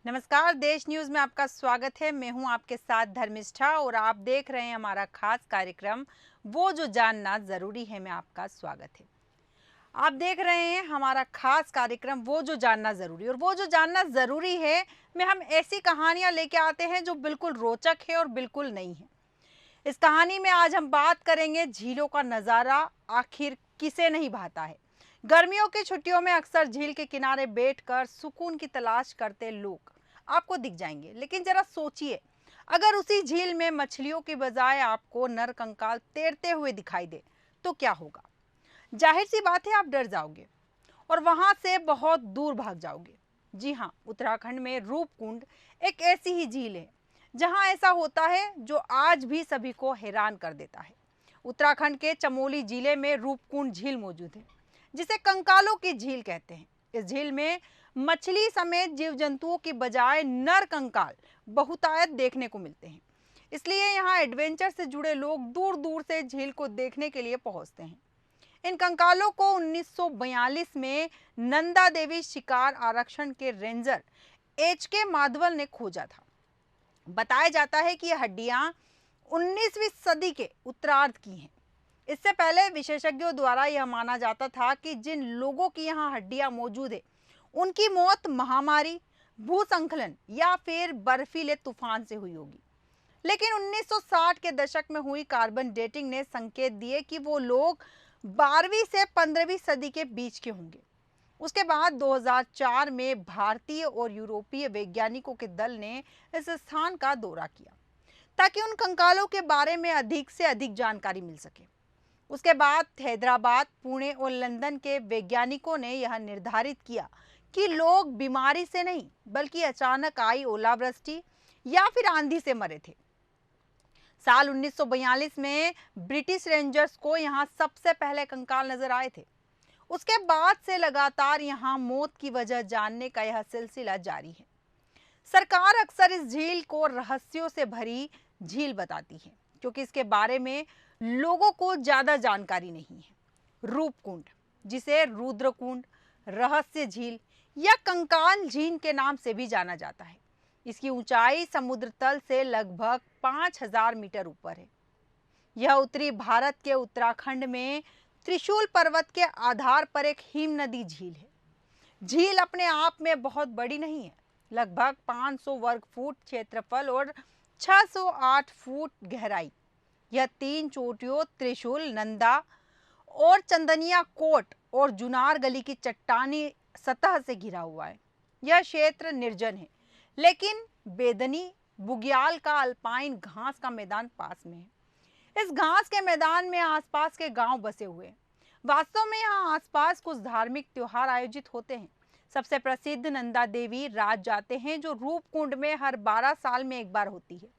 नमस्कार, देश न्यूज में आपका स्वागत है। मैं हूं आपके साथ धर्मिष्ठा और आप देख रहे हैं हमारा खास कार्यक्रम वो जो जानना जरूरी है में आपका स्वागत है। आप देख रहे हैं हमारा खास कार्यक्रम वो जो जानना जरूरी और वो जो जानना जरूरी है में हम ऐसी कहानियां लेके आते हैं जो बिल्कुल रोचक है और बिल्कुल नहीं है। इस कहानी में आज हम बात करेंगे झीलों का नज़ारा आखिर किसे नहीं भाता है। गर्मियों की छुट्टियों में अक्सर झील के किनारे बैठकर सुकून की तलाश करते लोग आपको दिख जाएंगे, लेकिन जरा सोचिए, अगर उसी झील में मछलियों की बजाय आपको नर कंकाल तैरते हुए दिखाई दे तो क्या होगा? जाहिर सी बात है, आप डर जाओगे और वहां से बहुत दूर भाग जाओगे। जी हाँ, उत्तराखंड में रूपकुंड एक ऐसी ही झील है जहां ऐसा होता है जो आज भी सभी को हैरान कर देता है। उत्तराखंड के चमोली जिले में रूपकुंड झील मौजूद है, जिसे कंकालों की झील कहते हैं। इस झील में मछली समेत जीव जंतुओं की बजाय नर कंकाल बहुतायत देखने को मिलते हैं। इसलिए यहाँ एडवेंचर से जुड़े लोग दूर दूर से झील को देखने के लिए पहुंचते हैं। इन कंकालों को 1942 में नंदा देवी शिकार आरक्षण के रेंजर एच के माधवल ने खोजा था। बताया जाता है कि यह हड्डियां 19वीं सदी के उत्तरार्ध की हैं। इससे पहले विशेषज्ञों द्वारा यह माना जाता था कि जिन लोगों की यहाँ हड्डियां मौजूद है उनकी मौत महामारी, भूस्खलन या फिर बर्फीले तूफान से हुई होगी। लेकिन 1960 के दशक में हुई कार्बन डेटिंग ने संकेत दिए कि वो लोग 12वीं से 15वीं सदी के बीच के होंगे। उसके बाद 2004 में भारतीय और यूरोपीय वैज्ञानिकों के दल ने इस स्थान का दौरा किया ताकि उन कंकालों के बारे में अधिक से अधिक जानकारी मिल सके। उसके बाद हैदराबाद, पुणे और लंदन के वैज्ञानिकों ने यह निर्धारित किया कि लोग बीमारी से नहीं बल्कि अचानक आई ओलावृष्टि या फिर आंधी से मरे थे। साल 1942 में ब्रिटिश रेंजर्स को यहां सबसे पहले कंकाल नजर आए थे। उसके बाद से लगातार यहां मौत की वजह जानने का यह सिलसिला जारी है। सरकार अक्सर इस झील को रहस्यों से भरी झील बताती है क्योंकि इसके बारे में लोगों को ज्यादा जानकारी नहीं है। रूपकुंड, जिसे रुद्रकुंड, रहस्य झील या कंकाल झील के नाम से भी जाना जाता है, इसकी ऊंचाई समुद्र तल से लगभग 5000 मीटर ऊपर है। यह उत्तरी भारत के उत्तराखंड में त्रिशूल पर्वत के आधार पर एक हिम नदी झील है। झील अपने आप में बहुत बड़ी नहीं है, लगभग 500 वर्ग फुट क्षेत्रफल और 608 फुट गहराई। यह 3 चोटियों त्रिशूल, नंदा और चंदनिया कोट और जुनार गली की चट्टानी सतह से घिरा हुआ है। यह क्षेत्र निर्जन है, लेकिन बेदनी बुग्याल का अल्पाइन घास का मैदान पास में है। इस घास के मैदान में आसपास के गांव बसे हुए हैं। वास्तव में यहाँ आसपास कुछ धार्मिक त्योहार आयोजित होते हैं। सबसे प्रसिद्ध नंदा देवी राज जाते हैं, जो रूपकुंड में हर 12 साल में एक बार होती है।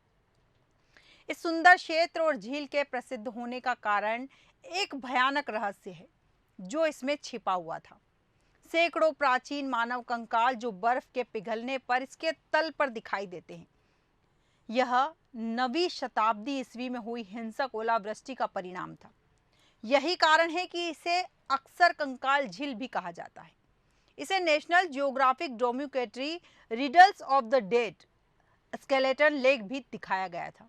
इस सुंदर क्षेत्र और झील के प्रसिद्ध होने का कारण एक भयानक रहस्य है जो इसमें छिपा हुआ था। सैकड़ों प्राचीन मानव कंकाल जो बर्फ के पिघलने पर इसके तल पर दिखाई देते हैं। यह 9वीं शताब्दी ईस्वी में हुई हिंसक ओलावृष्टि का परिणाम था। यही कारण है कि इसे अक्सर कंकाल झील भी कहा जाता है। इसे national geographic documentary riddles of the dead skeleton lake भी दिखाया गया था।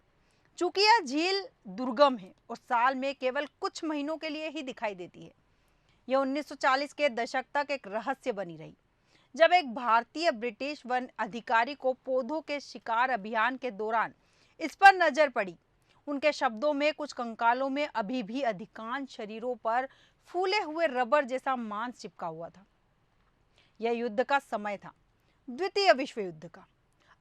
चूंकि यह झील दुर्गम है और साल में केवल कुछ महीनों के लिए ही दिखाई देती है, यह 1940 के दशक तक एक रहस्य बनी रही। जब एक भारतीय ब्रिटिश वन अधिकारी को पौधों के शिकार अभियान के दौरान इस पर नजर पड़ी, उनके शब्दों में कुछ कंकालों में अभी भी अधिकांश शरीरों पर फूले हुए रबर जैसा मांस चिपका हुआ था। यह युद्ध का समय था, द्वितीय विश्व युद्ध का।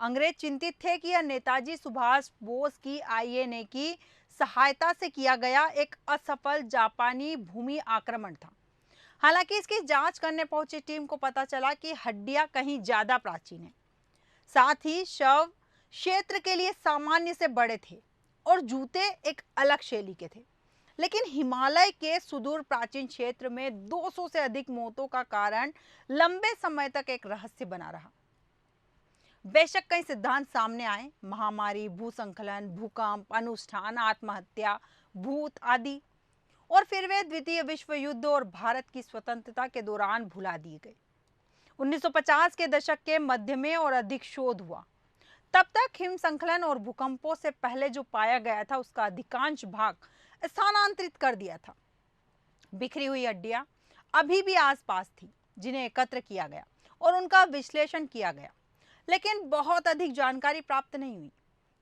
अंग्रेज चिंतित थे कि यह नेताजी सुभाष बोस की आईएनए की सहायता से किया गया एक असफल जापानी भूमि आक्रमण था। हालांकि इसकी जांच करने पहुंची टीम को पता चला कि हड्डियां कहीं ज्यादा प्राचीन हैं। साथ ही शव क्षेत्र के लिए सामान्य से बड़े थे और जूते एक अलग शैली के थे। लेकिन हिमालय के सुदूर प्राचीन क्षेत्र में 200 से अधिक मौतों का कारण लंबे समय तक एक रहस्य बना रहा। बेशक कई सिद्धांत सामने आए, महामारी, भूस्खलन, भूकंप, अनुष्ठान, आत्महत्या, भूत आदि, और फिर वे द्वितीय विश्व युद्ध और भारत की स्वतंत्रता के दौरान भुला दिए गए। 1950 के दशक के मध्य में और अधिक शोध हुआ। तब तक हिमस्खलन और भूकंपों से पहले जो पाया गया था उसका अधिकांश भाग स्थानांतरित कर दिया था। बिखरी हुई हड्डियां अभी भी आसपास थी, जिन्हें एकत्र किया गया और उनका विश्लेषण किया गया, लेकिन बहुत अधिक जानकारी प्राप्त नहीं हुई।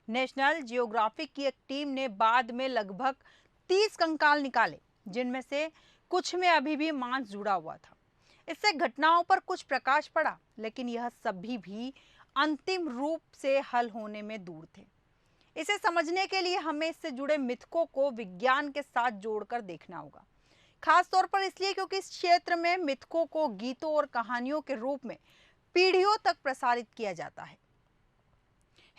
नेशनल जियोग्राफिक की एक टीम ने बाद में लगभग 30 कंकाल निकाले, जिनमें से कुछ में अभी भी मांस जुड़ा हुआ था। इससे घटनाओं पर कुछ प्रकाश पड़ा, लेकिन यह सभी भी अंतिम रूप से हल होने में दूर थे। इसे समझने के लिए हमें इससे जुड़े मिथकों को विज्ञान के साथ जोड़कर देखना होगा, खास तौर पर इसलिए क्योंकि इस क्षेत्र में मिथकों को गीतों और कहानियों के रूप में पीढ़ियों तक प्रसारित किया जाता है।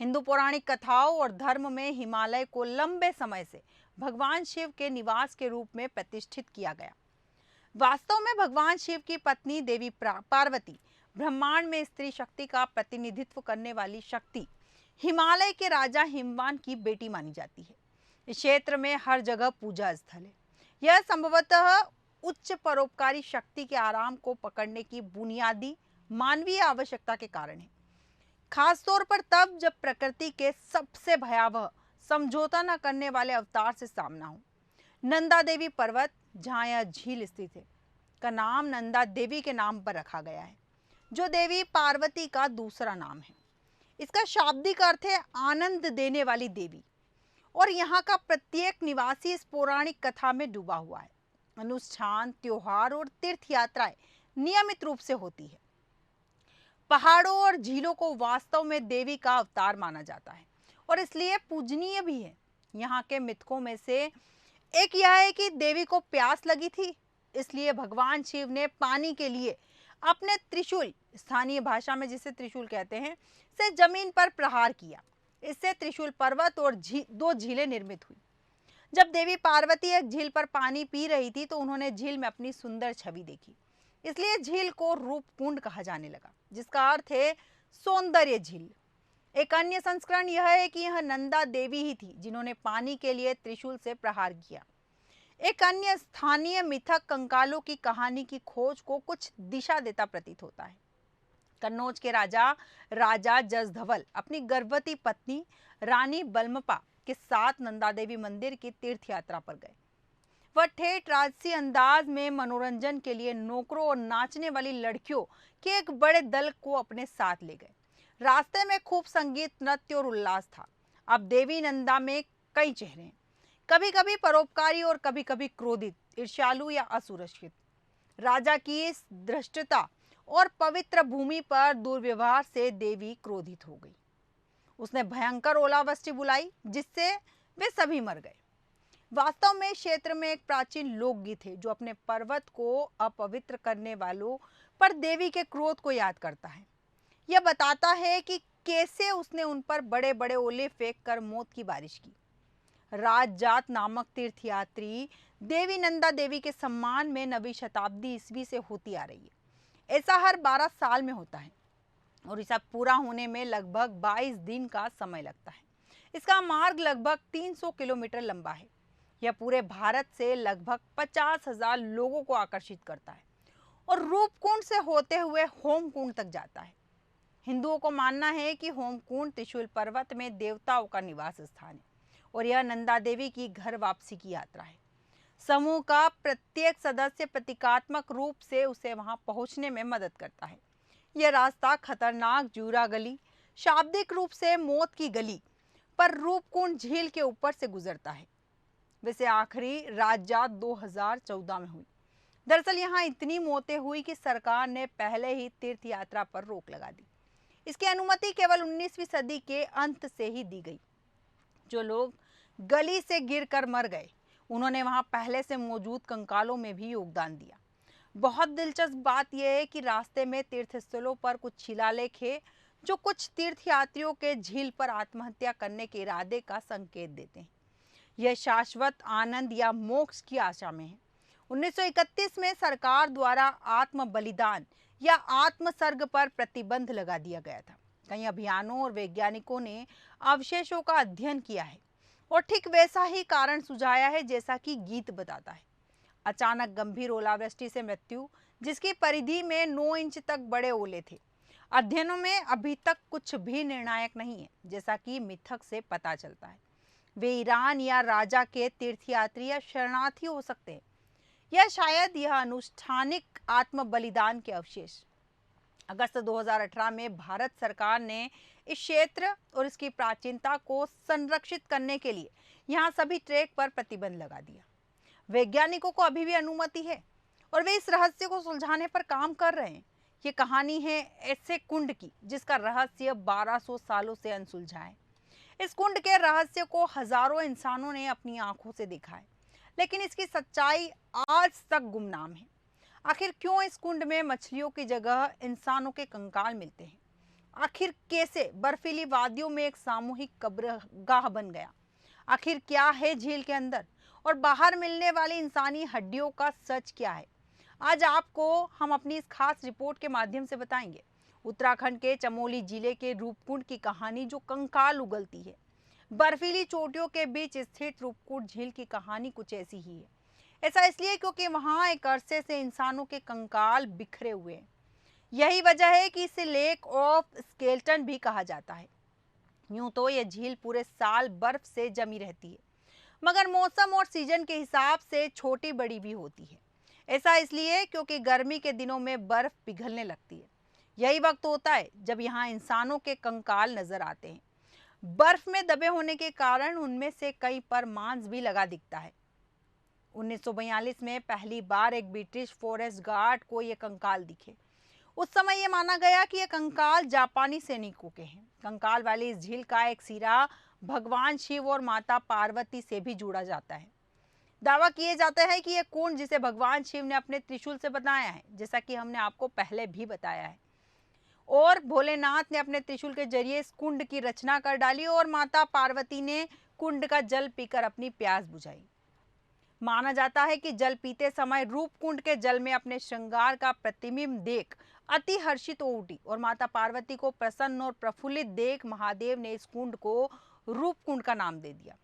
हिंदू पौराणिक कथाओं और धर्म में हिमालय को लंबे समय से भगवान शिव के निवास के रूप में प्रतिष्ठित किया गया। वास्तव में भगवान शिव की पत्नी देवी पार्वती ब्रह्मांड में स्त्री शक्ति का प्रतिनिधित्व करने वाली शक्ति हिमालय के राजा हिमवान की बेटी मानी जाती है। इस क्षेत्र में हर जगह पूजा स्थल है। यह संभवतः उच्च परोपकारी शक्ति के आराम को पकड़ने की बुनियादी मानवीय आवश्यकता के कारण है, खास तौर पर तब जब प्रकृति के सबसे भयावह समझौता न करने वाले अवतार से सामना हो। नंदा देवी पर्वत, जहाँ यह झील स्थित है, का नाम नंदा देवी के नाम पर रखा गया है, जो देवी पार्वती का दूसरा नाम है। इसका शाब्दिक अर्थ है आनंद देने वाली देवी, और यहाँ का प्रत्येक निवासी इस पौराणिक कथा में डूबा हुआ है। अनुष्ठान, त्योहार और तीर्थ यात्राएं नियमित रूप से होती है। पहाड़ों और झीलों को वास्तव में देवी का अवतार माना जाता है और इसलिए पूजनीय भी है। यहाँ के मिथकों में से एक यह है कि देवी को प्यास लगी थी, इसलिए भगवान शिव ने पानी के लिए अपने त्रिशूल, स्थानीय भाषा में जिसे त्रिशूल कहते हैं, से जमीन पर प्रहार किया। इससे त्रिशूल पर्वत और दो झीलें निर्मित हुई। जब देवी पार्वती एक झील पर पानी पी रही थी तो उन्होंने झील में अपनी सुंदर छवि देखी, इसलिए झील को रूपकुंड कहा जाने लगा, जिसका अर्थ है सौंदर्य झील। एक अन्य संस्करण यह है कि यह नंदा देवी ही थी जिन्होंने पानी के लिए त्रिशूल से प्रहार किया। एक अन्य स्थानीय मिथक कंकालों की कहानी की खोज को कुछ दिशा देता प्रतीत होता है। कन्नौज के राजा जसधवल अपनी गर्भवती पत्नी रानी बलमपा के साथ नंदा देवी मंदिर की तीर्थ यात्रा पर गए। वह ठेठ राजसी अंदाज में मनोरंजन के लिए नौकरों और नाचने वाली लड़कियों के एक बड़े दल को अपने साथ ले गए। रास्ते में खूब संगीत, नृत्य और उल्लास था। अब देवी नंदा में कई चेहरे हैं, कभी कभी परोपकारी और कभी कभी क्रोधित, ईर्ष्यालु या असुरक्षित। राजा की इस धृष्टता और पवित्र भूमि पर दुर्व्यवहार से देवी क्रोधित हो गई। उसने भयंकर ओलावृष्टि बुलाई, जिससे वे सभी मर गए। वास्तव में क्षेत्र में एक प्राचीन लोकगीत है जो अपने पर्वत को अपवित्र करने वालों पर देवी के क्रोध को याद करता है। यह बताता है कि कैसे उसने उन पर बड़े बड़े ओले फेंक कर मौत की बारिश की। राजजात नामक तीर्थयात्री देवी नंदा देवी के सम्मान में 9वीं शताब्दी ईस्वी से होती आ रही है। ऐसा हर 12 साल में होता है और इसे पूरा होने में लगभग 22 दिन का समय लगता है। इसका मार्ग लगभग 300 किलोमीटर लंबा है। यह पूरे भारत से लगभग 50,000 लोगों को आकर्षित करता है और रूपकुंड से होते हुए होमकुंड तक जाता है। हिंदुओं को मानना है कि होमकुंड त्रिशूल पर्वत में देवताओं का निवास स्थान है और यह नंदा देवी की घर वापसी की यात्रा है। समूह का प्रत्येक सदस्य प्रतीकात्मक रूप से उसे वहां पहुंचने में मदद करता है। यह रास्ता खतरनाक जूरा गली, शाब्दिक रूप से मौत की गली, पर रूपकुंड झील के ऊपर से गुजरता है। वैसे आखिरी राजजात 2014 में हुई। दरअसल यहाँ इतनी मौतें हुई कि सरकार ने पहले ही तीर्थ यात्रा पर रोक लगा दी। इसकी अनुमति केवल 19वीं सदी के अंत से ही दी गई। जो लोग गली से गिरकर मर गए, उन्होंने वहां पहले से मौजूद कंकालों में भी योगदान दिया। बहुत दिलचस्प बात यह है कि रास्ते में तीर्थस्थलों पर कुछ शिलालेख है जो कुछ तीर्थयात्रियों के झील पर आत्महत्या करने के इरादे का संकेत देते हैं। यह शाश्वत आनंद या मोक्ष की आशा में है। 1931 में सरकार द्वारा आत्म बलिदान या आत्मसर्ग पर प्रतिबंध लगा दिया गया था। कई अभियानों और वैज्ञानिकों ने अवशेषों का अध्ययन किया है और ठीक वैसा ही कारण सुझाया है जैसा कि गीत बताता है। अचानक गंभीर ओलावृष्टि से मृत्यु, जिसकी परिधि में 9 इंच तक बड़े ओले थे। अध्ययनों में अभी तक कुछ भी निर्णायक नहीं है, जैसा कि मिथक से पता चलता है। वे ईरान या राजा के तीर्थयात्री या शरणार्थी हो सकते हैं, या शायद यह अनुष्ठानिक आत्म बलिदान के अवशेष। अगस्त 2018 में भारत सरकार ने इस क्षेत्र और इसकी प्राचीनता को संरक्षित करने के लिए यहाँ सभी ट्रैक पर प्रतिबंध लगा दिया। वैज्ञानिकों को अभी भी अनुमति है और वे इस रहस्य को सुलझाने पर काम कर रहे हैं। ये कहानी है ऐसे कुंड की जिसका रहस्य 1200 सालों से अनसुलझा है। इस कुंड के रहस्य को हजारों इंसानों ने अपनी आंखों से देखा है, लेकिन इसकी सच्चाई आज तक गुमनाम है। आखिर क्यों इस कुंड में मछलियों की जगह इंसानों के कंकाल मिलते हैं? आखिर कैसे बर्फीली वादियों में एक सामूहिक कब्रगाह बन गया? आखिर क्या है झील के अंदर और बाहर मिलने वाली इंसानी हड्डियों का सच क्या है? आज आपको हम अपनी इस खास रिपोर्ट के माध्यम से बताएंगे। उत्तराखंड के चमोली जिले के रूपकुंड की कहानी जो कंकाल उगलती है। बर्फीली चोटियों के बीच स्थित रूपकुंड झील की कहानी कुछ ऐसी ही है। ऐसा इसलिए क्योंकि वहां एक अरसे से इंसानों के कंकाल बिखरे हुए हैं। यही वजह है कि इसे लेक ऑफ स्केलेटन भी कहा जाता है। यूं तो यह झील पूरे साल बर्फ से जमी रहती है, मगर मौसम और सीजन के हिसाब से छोटी बड़ी भी होती है। ऐसा इसलिए क्योंकि गर्मी के दिनों में बर्फ पिघलने लगती है। यही वक्त होता है जब यहाँ इंसानों के कंकाल नजर आते हैं। बर्फ में दबे होने के कारण उनमें से कई पर मांस भी लगा दिखता है। 1942 में पहली बार एक ब्रिटिश फॉरेस्ट गार्ड को ये कंकाल दिखे। उस समय ये माना गया कि ये कंकाल जापानी सैनिकों के हैं। कंकाल वाली इस झील का एक सिरा भगवान शिव और माता पार्वती से भी जुड़ा जाता है। दावा किए जाता है कि यह कुंड जिसे भगवान शिव ने अपने त्रिशूल से बनाया है, जैसा कि हमने आपको पहले भी बताया है, और भोलेनाथ ने अपने त्रिशूल के जरिए इस कुंड की रचना कर डाली और माता पार्वती ने कुंड का जल पीकर अपनी प्यास बुझाई। माना जाता है कि जल पीते समय रूपकुंड के जल में अपने श्रृंगार का प्रतिबिंब देख अति हर्षित हो उठी और माता पार्वती को प्रसन्न और प्रफुल्लित देख महादेव ने इस कुंड को रूपकुंड का नाम दे दिया।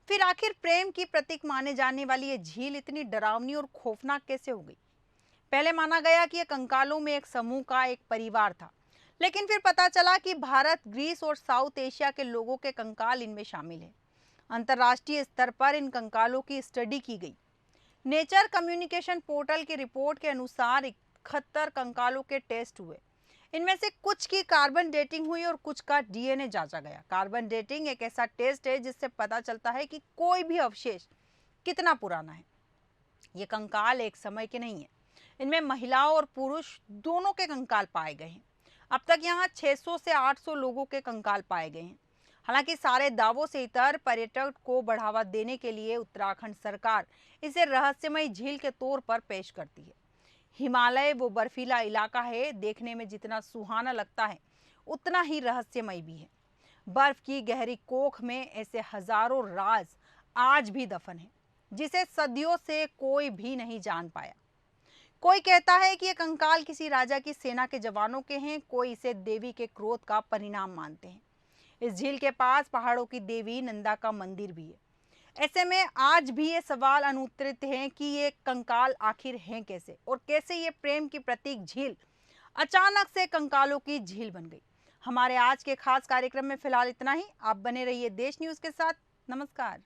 फिर आखिर प्रेम की प्रतीक माने जाने वाली ये झील इतनी डरावनी और खौफनाक कैसे हो गई? पहले माना गया कि ये कंकालों में एक समूह का एक परिवार था, लेकिन फिर पता चला कि भारत, ग्रीस और साउथ एशिया के लोगों के कंकाल इनमें शामिल है। अंतर्राष्ट्रीय स्तर पर इन कंकालों की स्टडी की गई। नेचर कम्युनिकेशन पोर्टल की रिपोर्ट के अनुसार 71 कंकालों के टेस्ट हुए। इनमें से कुछ की कार्बन डेटिंग हुई और कुछ का डीएनए जांचा गया। कार्बन डेटिंग एक ऐसा टेस्ट है जिससे पता चलता है कि कोई भी अवशेष कितना पुराना है। ये कंकाल एक समय के नहीं है। इनमें महिलाओं और पुरुष दोनों के कंकाल पाए गए हैं। अब तक यहाँ 600 से 800 लोगों के कंकाल पाए गए हैं। हालांकि सारे दावों से इतर पर्यटक को बढ़ावा देने के लिए उत्तराखंड सरकार इसे रहस्यमय झील के तौर पर पेश करती है। हिमालय वो बर्फीला इलाका है, देखने में जितना सुहाना लगता है उतना ही रहस्यमय भी है। बर्फ की गहरी कोख में ऐसे हजारों राज आज भी दफन है, जिसे सदियों से कोई भी नहीं जान पाया। कोई कहता है कि ये कंकाल किसी राजा की सेना के जवानों के हैं, कोई इसे देवी के क्रोध का परिणाम मानते हैं। इस झील के पास पहाड़ों की देवी नंदा का मंदिर भी है। ऐसे में आज भी ये सवाल अनुत्तरित हैं कि ये कंकाल आखिर हैं कैसे, और कैसे ये प्रेम की प्रतीक झील अचानक से कंकालों की झील बन गई। हमारे आज के खास कार्यक्रम में फिलहाल इतना ही। आप बने रहिए देश न्यूज के साथ। नमस्कार।